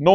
9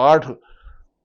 8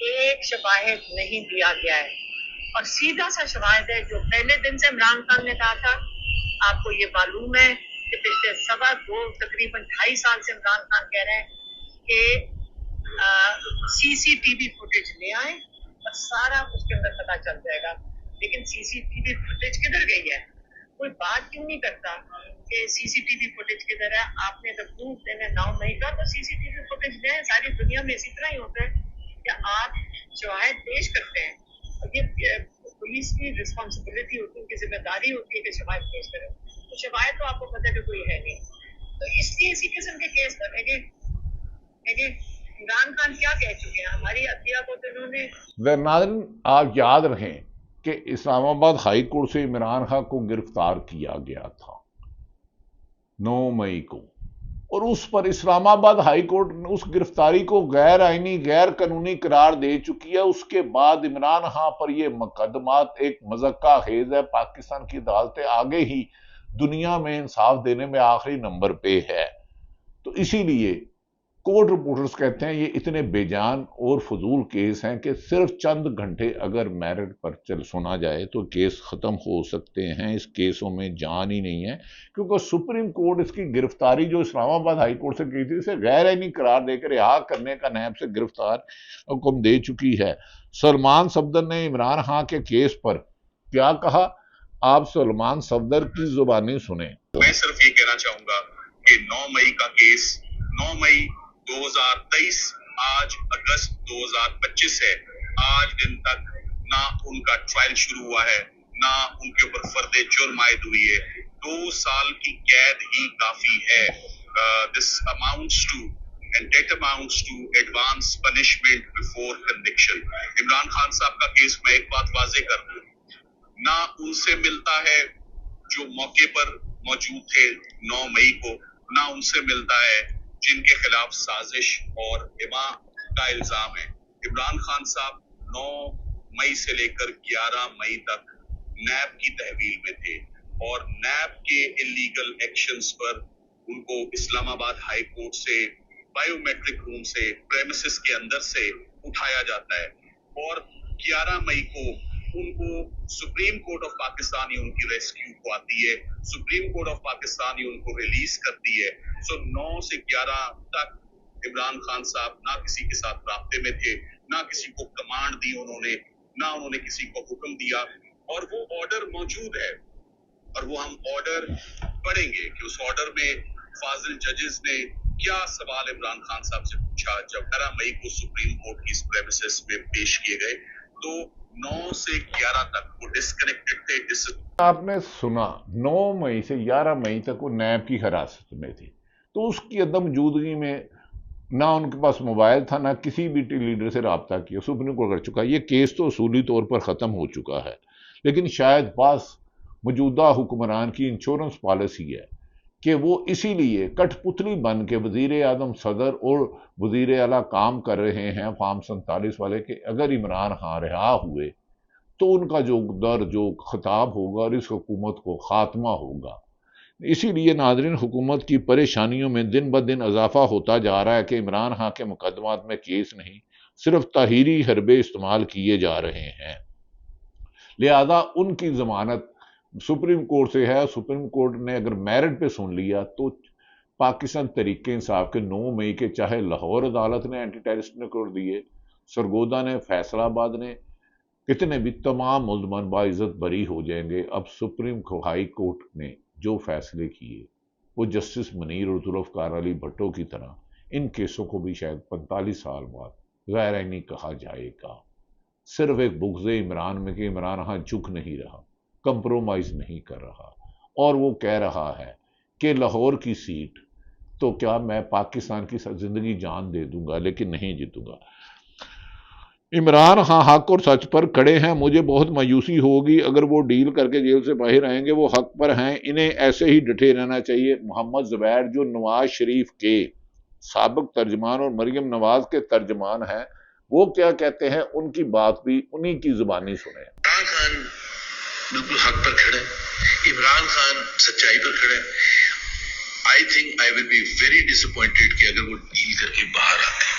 ایک شواہد نہیں دیا گیا ہے، اور سیدھا سا شواہد ہے جو پہلے دن سے عمران خان نے کہا تھا. آپ کو یہ معلوم ہے کہ پچھلے تقریباً 2.5 سال سے عمران خان کہہ رہے ہیں کہ سی سی ٹی وی فوٹیج لے آئیں اور سارا اس کے اندر پتا چل جائے گا. لیکن سی سی ٹی وی فوٹیج کدھر گئی ہے؟ کوئی بات کیوں نہیں کرتا کہ سی سی ٹی وی فوٹیج کدھر ہے؟ آپ نے اگر پروف دینا 9 مئی کا تو سی سی ٹی وی فوٹیج لیں. ساری دنیا میں اسی طرح ہی ہوتا ہے کہ آپ شواہد پیش کرتے ہیں، اور یہ پولیس کی رسپانسبلٹی ہوتی ہے، ان کی ذمہ داری ہوتی ہے کہ شواہد پیش کریں. تو شواہد تو آپ کو پتہ ہے کہ کوئی ہے نہیں، تو اس لیے اسی قسم کے کیس کریں گے. عمران خان کیا کہہ چکے ہیں؟ ہماری عدلیہ کو تو انہوں نے. ناظرین آپ یاد رکھیں کہ اسلام آباد ہائی کورٹ سے عمران خان کو گرفتار کیا گیا تھا 9 مئی کو، اور اس پر اسلام آباد ہائی کورٹ نے اس گرفتاری کو غیر آئینی غیر قانونی قرار دے چکی ہے. اس کے بعد عمران خان پر یہ مقدمات ایک مذکہ خیز ہے. پاکستان کی عدالتیں آگے ہی دنیا میں انصاف دینے میں آخری نمبر پہ ہے. تو اسی لیے کورٹ رپورٹرز کہتے ہیں یہ اتنے بے جان اور فضول کیس ہیں کہ صرف چند گھنٹے اگر میرٹ پر سنا جائے تو کیس ختم ہو سکتے ہیں. اس کیسوں میں جان ہی نہیں ہے، کیونکہ سپریم کورٹ اس کی گرفتاری جو اسلام آباد ہائی کورٹ سے کی تھی اسے غیر آئینی قرار دے کر رہا کرنے کا نیب سے گرفتار حکم دے چکی ہے. سلمان صفدر نے عمران خان کے کیس پر کیا کہا، آپ سلمان صفدر کی زبانی سنیں. میں صرف یہ کہنا چاہوں گا کہ 9 مئی کا کیس 9 مئی 2023 آج اگست 2025 ہے. آج دن تک نہ ان کا ٹرائل شروع ہوا ہے، نہ ان کے اوپر فرد جرم عائد ہوئی ہے. 2 سال کی قید ہی کافی ہے. This amounts to and that amounts to advance punishment before conviction. Imran Khan صاحب کا کیس میں ایک بات واضح کر دوں، نہ ان سے ملتا ہے جو موقع پر موجود تھے 9 مئی کو، نہ ان سے ملتا ہے جن کے خلاف سازش اور حما کا الزام ہے. عمران خان صاحب 9 مئی سے لے کر 11 مئی تک نیب کی تحویل میں تھے، اور نیب کے انلیگل ایکشنز پر ان کو اسلام آباد ہائی کورٹ سے بائیو میٹرک روم سے پریمیسز کے اندر سے اٹھایا جاتا ہے، اور 11 مئی کو ان کو سپریم کورٹ آف پاکستان ہی ان کی ریسکیو کو آتی ہے. سپریم کورٹ آف پاکستان ہی ان کو ریلیز کرتی ہے. سو 9 سے 11 تک عمران خان صاحب نہ کسی کے ساتھ رابطے میں تھے، نہ کسی کو کمانڈ دی انہوں نے، نہ انہوں نے کسی کو حکم دیا. اور وہ آرڈر موجود ہے، اور وہ ہم آرڈر پڑھیں گے کہ اس آرڈر میں فاضل ججز نے کیا سوال عمران خان صاحب سے پوچھا جب 11 مئی کو سپریم کورٹ کی پریمیسز میں پیش کیے گئے. تو 9 سے 11 تک وہ ڈسکنیکٹڈ تھے. آپ نے سنا 9 مئی سے 11 مئی تک وہ نیب کی حراست میں تھی. تو اس کی عدم موجودگی میں نہ ان کے پاس موبائل تھا، نہ کسی بھی لیڈر سے رابطہ کیا. سپریم کورٹ کر چکا. یہ کیس تو اصولی طور پر ختم ہو چکا ہے، لیکن شاید پاس موجودہ حکمران کی انشورنس پالیسی ہے کہ وہ اسی لیے کٹ پتلی بن کے وزیر اعظم، صدر اور وزیر اعلیٰ کام کر رہے ہیں فارم 47 والے، کہ اگر عمران خان رہا ہوئے تو ان کا جو خطاب ہوگا اور اس حکومت کو خاتمہ ہوگا. اسی لیے ناظرین حکومت کی پریشانیوں میں دن بدن اضافہ ہوتا جا رہا ہے کہ عمران خان کے مقدمات میں کیس نہیں، صرف تحریری حربے استعمال کیے جا رہے ہیں. لہذا ان کی ضمانت سپریم کورٹ سے ہے. سپریم کورٹ نے اگر میرٹ پہ سن لیا تو پاکستان تحریک انصاف کے 9 مئی کے چاہے لاہور عدالت نے اینٹی ٹیررسٹ نے کر دیے، سرگودا نے، فیصل آباد نے، کتنے بھی تمام ملزمان باعزت بری ہو جائیں گے. اب سپریم ہائی کورٹ نے جو فیصلے کیے وہ جسٹس منیر اور ذوالفقار علی بھٹو کی طرح ان کیسوں کو بھی شاید 45 سال بعد غیر آئینی کہا جائے گا. صرف ایک بغض عمران میں کہ عمران خان جھک نہیں رہا، کمپرومائز نہیں کر رہا، اور وہ کہہ رہا ہے کہ لاہور کی سیٹ تو کیا میں پاکستان کی زندگی جان دے دوں گا لیکن نہیں جیتوں گا. عمران خان حق اور سچ پر کھڑے ہیں. مجھے بہت مایوسی ہوگی اگر وہ ڈیل کر کے جیل سے باہر آئیں گے. وہ حق پر ہیں، انہیں ایسے ہی ڈٹے رہنا چاہیے. محمد زبیر جو نواز شریف کے سابق ترجمان اور مریم نواز کے ترجمان ہیں، وہ کیا کہتے ہیں، ان کی بات بھی انہی کی زبانی سنیں. عمران خان بالکل حق پر کھڑے، عمران خان سچائی پر کھڑے. I think I will be very disappointed کہ اگر وہ ڈیل کر کے باہر آتے ہیں.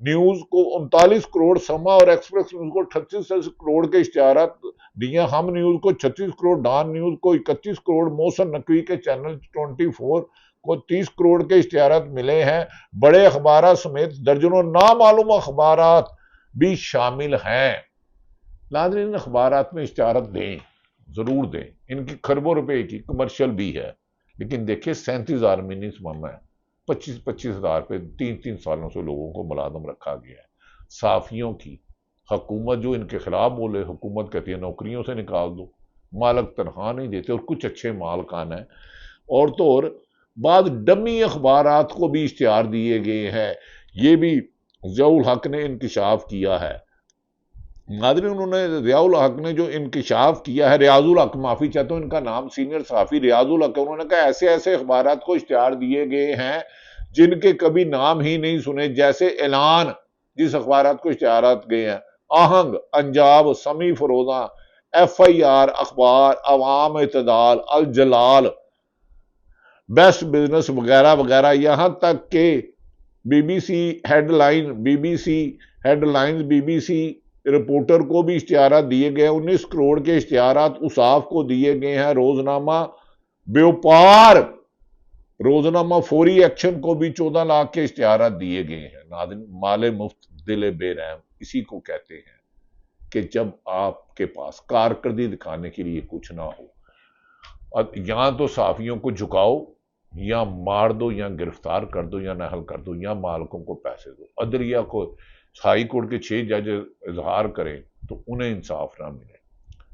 نیوز کو 39 کروڑ، سما اور ایکسپریس نیوز کو 38 کروڑ کے اشتہارات دیے، ہم نیوز کو 36 کروڑ، ڈان نیوز کو 31 کروڑ، محسن نقوی کے چینل 24 کو 30 کروڑ کے اشتہارات ملے ہیں۔ بڑے اخبارات سمیت درجنوں نامعلوم اخبارات بھی شامل ہیں۔ ناظرین، اخبارات میں اشتہارات دیں، ضرور دیں، ان کی کھربوں روپے کی کمرشل بھی ہے، لیکن دیکھیں 37,000 منی سمم ہے، 25,000 پہ 3 سالوں سے لوگوں کو ملازم رکھا گیا ہے۔ صحافیوں کی حکومت جو ان کے خلاف بولے، حکومت کہتی ہے نوکریوں سے نکال دو، مالک تنخواہ نہیں دیتے، اور کچھ اچھے مالکان ہیں۔ اور تو اور بعض ڈمی اخبارات کو بھی اشتہار دیے گئے ہیں، یہ بھی ضیاء الحق نے انکشاف کیا ہے۔ ناظرین، انہوں نے ضیاء الحق نے جو انکشاف کیا ہے، ریاض الحق، معافی چاہتا ہوں ان کا نام، سینئر صحافی ریاض الحق، انہوں نے کہا ایسے ایسے اخبارات کو اشتہار دیے گئے ہیں جن کے کبھی نام ہی نہیں سنے، جیسے اعلان، جس اخبارات کو اشتہارات گئے ہیں، آہنگ، انجاب، سمی فروزہ، FIR اخبار، عوام، اعتدال، الجلال، بیسٹ بزنس وغیرہ وغیرہ، یہاں تک کہ B B C headlines, B B C reporter کو بھی اشتہارات دیے گئے ہیں۔ 19 کروڑ کے اشتہارات اصاف کو دیے گئے ہیں۔ روزنامہ بیوپار، روزنامہ فوری ایکشن کو بھی 14 لاکھ کے اشتہارات دیے گئے ہیں۔ ناظرین، مال مفت دل بے رحم اسی کو کہتے ہیں کہ جب آپ کے پاس کارکردگی دکھانے کے لیے کچھ نہ ہو، یہاں تو صحافیوں کو جھکاؤ، یا مار دو، یا گرفتار کر دو، یا نہل کر دو، یا مالکوں کو پیسے دو۔ عدلیہ کو ہائی کورٹ کے 6 جج اظہار کریں تو انہیں انصاف نہ ملے۔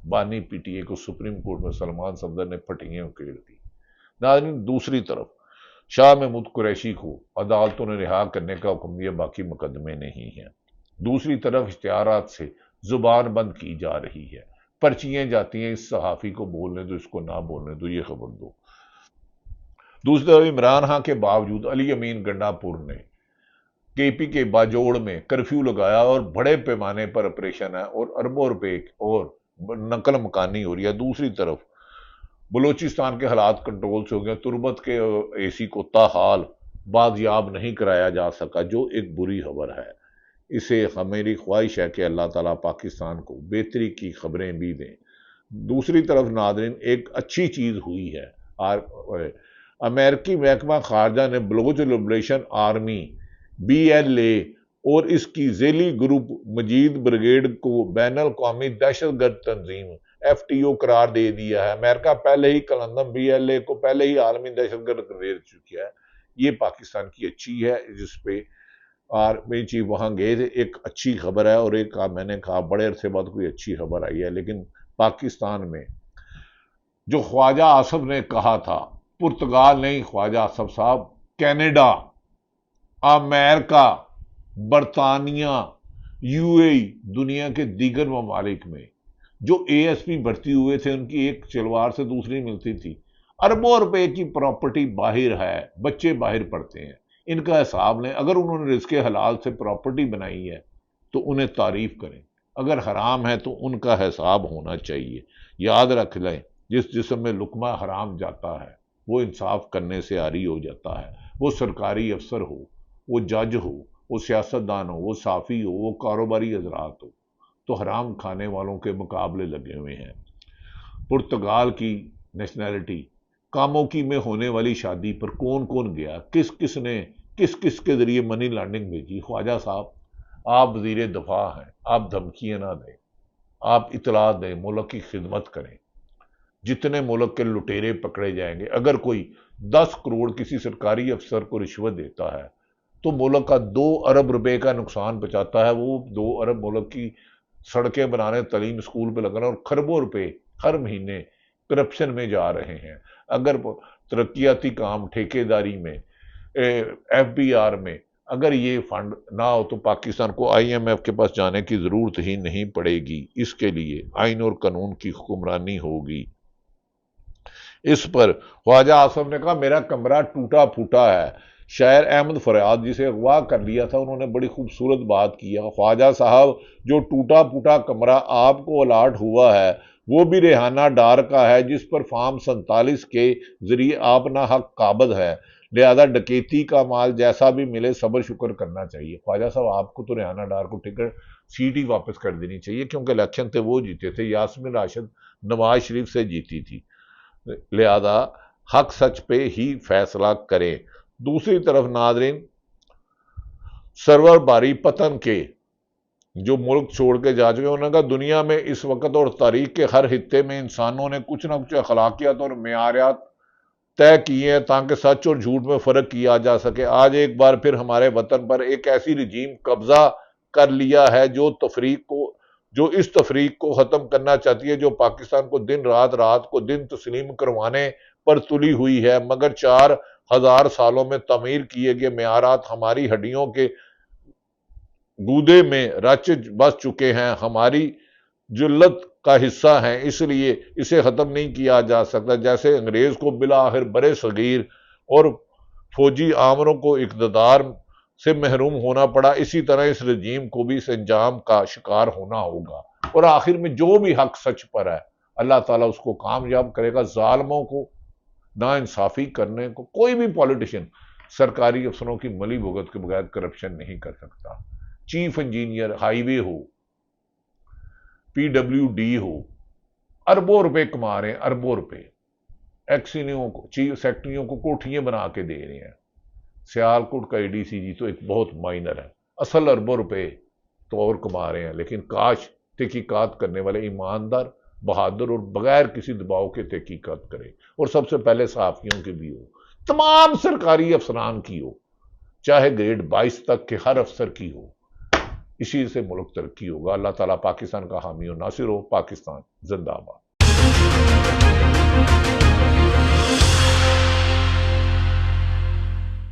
بانی پی ٹی اے کو سپریم کورٹ میں سلمان صفدر نے پھٹیاں اکھیڑ دی۔ ناظرین، دوسری طرف شاہ محمود قریشی کو عدالتوں نے رہا کرنے کا حکم دیا، باقی مقدمے نہیں ہیں۔ دوسری طرف اشتہارات سے زبان بند کی جا رہی ہے، پرچیاں جاتی ہیں، اس صحافی کو بولنے دو، اس کو نہ بولنے دو، یہ خبر دو۔ دوسری طرف عمران خان کے باوجود علی امین گنڈا پور نے KP کے باجوڑ میں کرفیو لگایا اور بڑے پیمانے پر آپریشن ہے اور اربوں روپے اور نقل مکانی ہو رہی ہے۔ دوسری طرف بلوچستان کے حالات کنٹرول سے ہو گئے، تربت کے AC کو تاحال بازیاب نہیں کرایا جا سکا، جو ایک بری خبر ہے۔ اسے میری خواہش ہے کہ اللہ تعالیٰ پاکستان کو بہتری کی خبریں بھی دیں۔ دوسری طرف ناظرین، ایک اچھی چیز ہوئی ہے، امریکی محکمہ خارجہ نے بلوچ لبریشن آرمی BLA اور اس کی ذیلی گروپ مجید بریگیڈ کو بین الاقوامی دہشت گرد تنظیم FTO قرار دے دیا ہے۔ امریکہ پہلے ہی کلندم BLA کو پہلے ہی عالمی دہشت گرد قرار دے چکی ہے۔ یہ پاکستان کی اچھی ہے، جس پہ آرمی چیف وہاں گئے تھے، ایک اچھی خبر ہے، اور ایک میں نے کہا بڑے عرصے بعد کوئی اچھی خبر آئی ہے۔ لیکن پاکستان میں جو خواجہ آصف نے کہا تھا، پرتگال نہیں خواجہ آصف صاحب، کینیڈا، امریکہ، برطانیہ، UAE، دنیا کے دیگر ممالک میں جو ASP بھرتی ہوئے تھے، ان کی ایک شلوار سے دوسری ملتی تھی۔ اربوں روپے کی پراپرٹی باہر ہے، بچے باہر پڑھتے ہیں، ان کا حساب لیں۔ اگر انہوں نے رزق حلال سے پراپرٹی بنائی ہے تو انہیں تعریف کریں، اگر حرام ہے تو ان کا حساب ہونا چاہیے۔ یاد رکھ لیں، جس جسم میں لقمہ حرام جاتا ہے وہ انصاف کرنے سے عاری ہو جاتا ہے، وہ سرکاری افسر ہو، وہ جج ہو، وہ سیاستدان ہو، وہ صحافی ہو، وہ کاروباری حضرات ہو، تو حرام کھانے والوں کے مقابلے لگے ہوئے ہیں۔ پرتگال کی نیشنلٹی، کاموکی میں ہونے والی شادی پر کون کون گیا، کس کس نے کس کس کے ذریعے منی لانڈرنگ بھیجی؟ خواجہ صاحب، آپ وزیر دفاع ہیں، آپ دھمکیاں نہ دیں، آپ اطلاع دیں، ملک کی خدمت کریں۔ جتنے ملک کے لٹیرے پکڑے جائیں گے، اگر کوئی 10 کروڑ کسی سرکاری افسر کو رشوت دیتا ہے تو ملک کا 2 ارب روپے کا نقصان بچاتا ہے۔ وہ 2 ارب ملک کی سڑکیں بنانے، تعلیم، اسکول پہ لگانا، اور کھربوں روپے ہر مہینے کرپشن میں جا رہے ہیں۔ اگر ترقیاتی کام، ٹھیکیداری میں، FBR میں اگر یہ فنڈ نہ ہو تو پاکستان کو IMF کے پاس جانے کی ضرورت ہی نہیں پڑے گی۔ اس کے لیے آئین اور قانون کی حکمرانی ہوگی۔ اس پر خواجہ آصف نے کہا میرا کمرہ ٹوٹا پھوٹا ہے۔ شاعر احمد فریاد جسے اغوا کر لیا تھا، انہوں نے بڑی خوبصورت بات کی ہے، خواجہ صاحب جو ٹوٹا پھوٹا کمرہ آپ کو الاٹ ہوا ہے وہ بھی ریحانہ ڈار کا ہے، جس پر فارم 47 کے ذریعے آپ نہ حق قابض ہے، لہذا ڈکیتی کا مال جیسا بھی ملے صبر شکر کرنا چاہیے. خواجہ صاحب آپ کو تو ریحانہ ڈار کو ٹکٹ سیٹ ہی واپس کر دینی چاہیے، کیونکہ الیکشن تھے وہ جیتے تھے، یاسمین راشد نواز شریف سے جیتی تھی. لہذا حق سچ پہ ہی فیصلہ کریں. دوسری طرف ناظرین، سرور باری پتن کے جو ملک چھوڑ کے جا چکے، انہوں نے کہا دنیا میں اس وقت اور تاریخ کے ہر خطے میں انسانوں نے کچھ نہ کچھ اخلاقیات اور معیارات طے کیے ہیں تاکہ سچ اور جھوٹ میں فرق کیا جا سکے. آج ایک بار پھر ہمارے وطن پر ایک ایسی رجیم قبضہ کر لیا ہے جو اس تفریق کو ختم کرنا چاہتی ہے، جو پاکستان کو دن رات کو دن تسلیم کروانے پر تلی ہوئی ہے. مگر 4000 سالوں میں تعمیر کیے گئے معیارات ہماری ہڈیوں کے گودے میں رچ بس چکے ہیں، ہماری جلت کا حصہ ہیں، اس لیے اسے ختم نہیں کیا جا سکتا. جیسے انگریز کو بالآخر برے صغیر اور فوجی آمروں کو اقتدار سے محروم ہونا پڑا، اسی طرح اس رجیم کو بھی اس انجام کا شکار ہونا ہوگا. اور آخر میں جو بھی حق سچ پر ہے اللہ تعالیٰ اس کو کامیاب کرے گا. ظالموں کو نا انصافی کرنے کو کوئی بھی پولیٹیشین سرکاری افسروں کی ملی بھگت کے بغیر کرپشن نہیں کر سکتا. چیف انجینئر ہائی وے ہو، PWD ہو، اربوں روپے کما رہے ہیں، اربوں روپے. ایکسینیوں کو، چیف سیکٹریوں کو کوٹھیاں بنا کے دے رہے ہیں. سیالکوٹ کا ADCG تو ایک بہت مائنر ہے، اصل اربوں روپے تو اور کما رہے ہیں. لیکن کاش تحقیقات کرنے والے ایماندار، بہادر اور بغیر کسی دباؤ کے تحقیقات کرے، اور سب سے پہلے صحافیوں کی بھی ہو، تمام سرکاری افسران کی ہو، چاہے گریڈ 22 تک کے ہر افسر کی ہو. اسی سے ملک ترقی ہوگا. اللہ تعالیٰ پاکستان کا حامی و ناصر ہو. پاکستان زندہ باد.